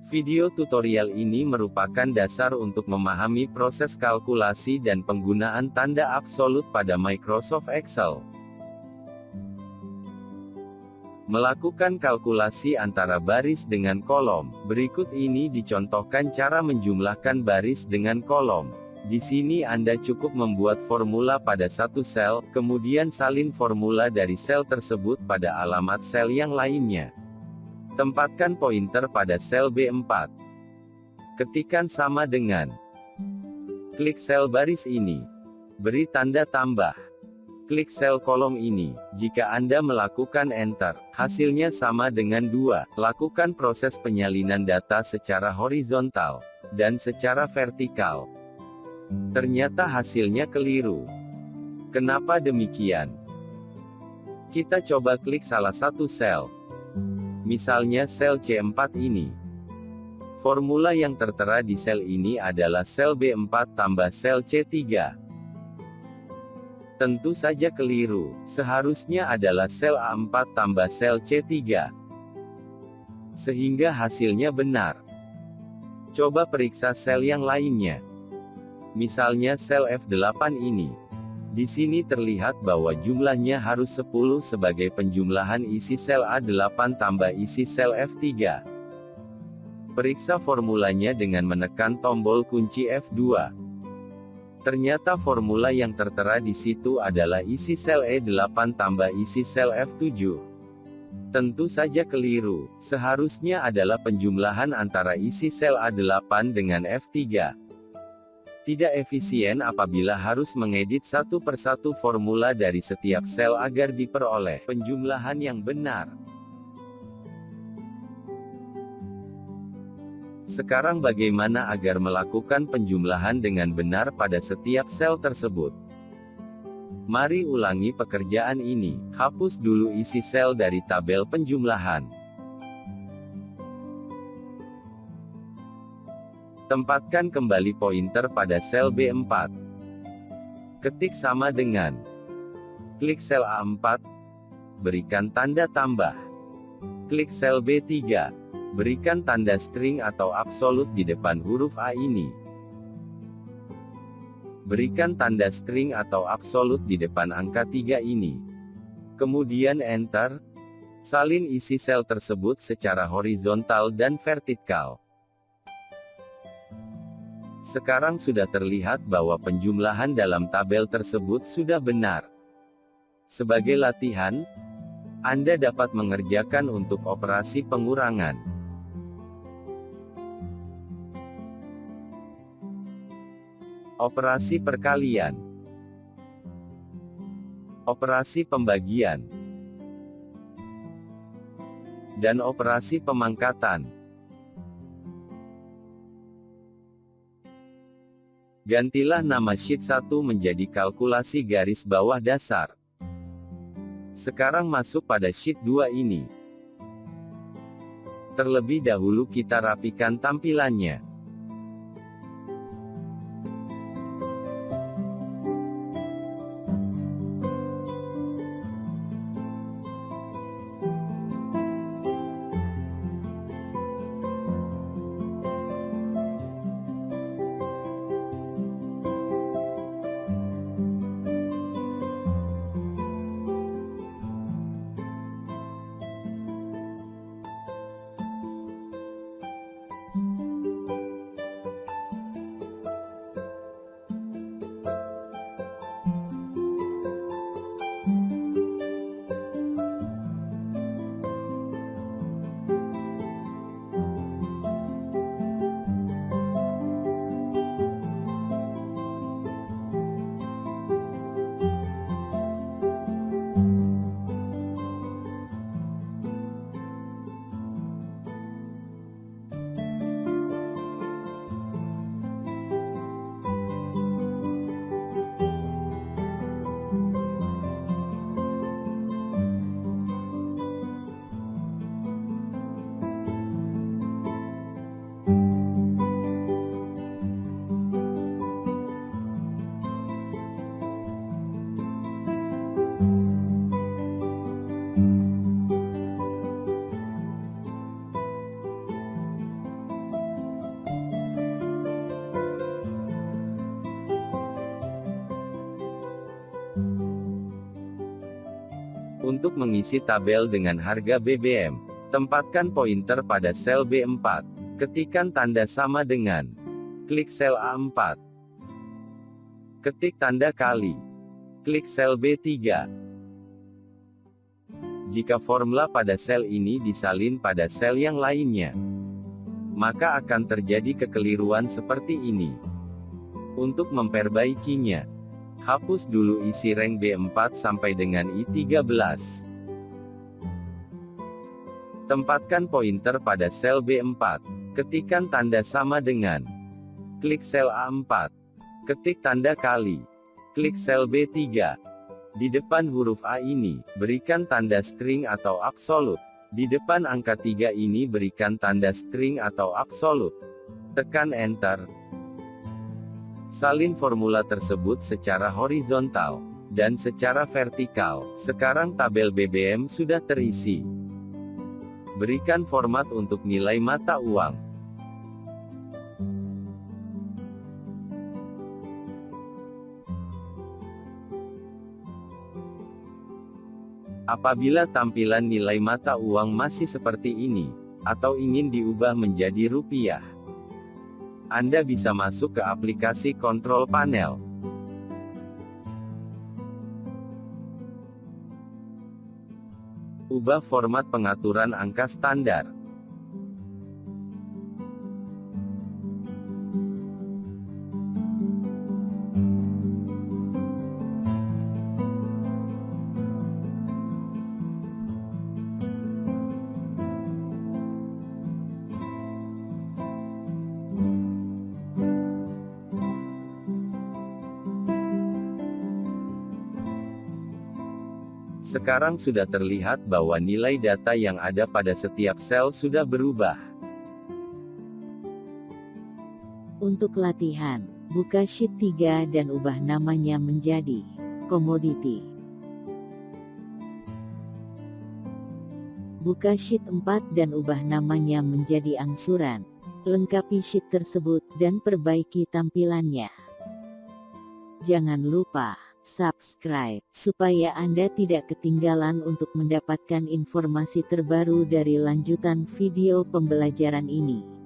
Video tutorial ini merupakan dasar untuk memahami proses kalkulasi dan penggunaan tanda absolut pada Microsoft Excel. Melakukan kalkulasi antara baris dengan kolom. Berikut ini dicontohkan cara menjumlahkan baris dengan kolom. Di sini Anda cukup membuat formula pada satu sel, kemudian salin formula dari sel tersebut pada alamat sel yang lainnya. Tempatkan pointer pada sel B4. Ketikkan sama dengan. Klik sel baris ini. Beri tanda tambah. Klik sel kolom ini. Jika Anda melakukan Enter, hasilnya sama dengan 2. Lakukan proses penyalinan data secara horizontal dan secara vertikal. Ternyata hasilnya keliru. Kenapa demikian? Kita coba klik salah satu sel. Misalnya sel C4 ini. Formula yang tertera di sel ini adalah sel B4 tambah sel C3. Tentu saja keliru, seharusnya adalah sel A4 tambah sel C3. Sehingga hasilnya benar. Coba periksa sel yang lainnya. Misalnya sel F8 ini. Di sini terlihat bahwa jumlahnya harus 10 sebagai penjumlahan isi sel A8 tambah isi sel F3. Periksa formulanya dengan menekan tombol kunci F2. Ternyata formula yang tertera di situ adalah isi sel E8 tambah isi sel F7. Tentu saja keliru, seharusnya adalah penjumlahan antara isi sel A8 dengan F3. Tidak efisien apabila harus mengedit satu persatu formula dari setiap sel agar diperoleh penjumlahan yang benar. Sekarang bagaimana agar melakukan penjumlahan dengan benar pada setiap sel tersebut? Mari ulangi pekerjaan ini. Hapus dulu isi sel dari tabel penjumlahan. Tempatkan kembali pointer pada sel B4. Ketik sama dengan. Klik sel A4. Berikan tanda tambah. Klik sel B3. Berikan tanda string atau absolut di depan huruf A ini. Berikan tanda string atau absolut di depan angka 3 ini. Kemudian Enter. Salin isi sel tersebut secara horizontal dan vertikal. Sekarang sudah terlihat bahwa penjumlahan dalam tabel tersebut sudah benar. Sebagai latihan, Anda dapat mengerjakan untuk operasi pengurangan, operasi perkalian, operasi pembagian, dan operasi pemangkatan. Gantilah nama sheet 1 menjadi kalkulasi garis bawah dasar. Sekarang masuk pada sheet 2 ini. Terlebih dahulu kita rapikan tampilannya. Untuk mengisi tabel dengan harga BBM, tempatkan pointer pada sel B4. Ketikkan tanda sama dengan. Klik sel A4. Ketik tanda kali. Klik sel B3. Jika formula pada sel ini disalin pada sel yang lainnya, maka akan terjadi kekeliruan seperti ini. Untuk memperbaikinya, hapus dulu isi rank B4 sampai dengan I13. Tempatkan pointer pada sel B4. Ketikkan tanda sama dengan. Klik sel A4. Ketik tanda kali. Klik sel B3. Di depan huruf A ini, berikan tanda string atau absolut. Di depan angka 3 ini berikan tanda string atau absolut. Tekan Enter. Salin formula tersebut secara horizontal dan secara vertikal. Sekarang tabel BBM sudah terisi. Berikan format untuk nilai mata uang. Apabila tampilan nilai mata uang masih seperti ini, atau ingin diubah menjadi rupiah, Anda bisa masuk ke aplikasi kontrol panel. Ubah format pengaturan angka standar. Sekarang sudah terlihat bahwa nilai data yang ada pada setiap sel sudah berubah. Untuk latihan, buka sheet 3 dan ubah namanya menjadi komoditi. Buka sheet 4 dan ubah namanya menjadi angsuran. Lengkapi sheet tersebut dan perbaiki tampilannya. Jangan lupa subscribe, supaya Anda tidak ketinggalan untuk mendapatkan informasi terbaru dari lanjutan video pembelajaran ini.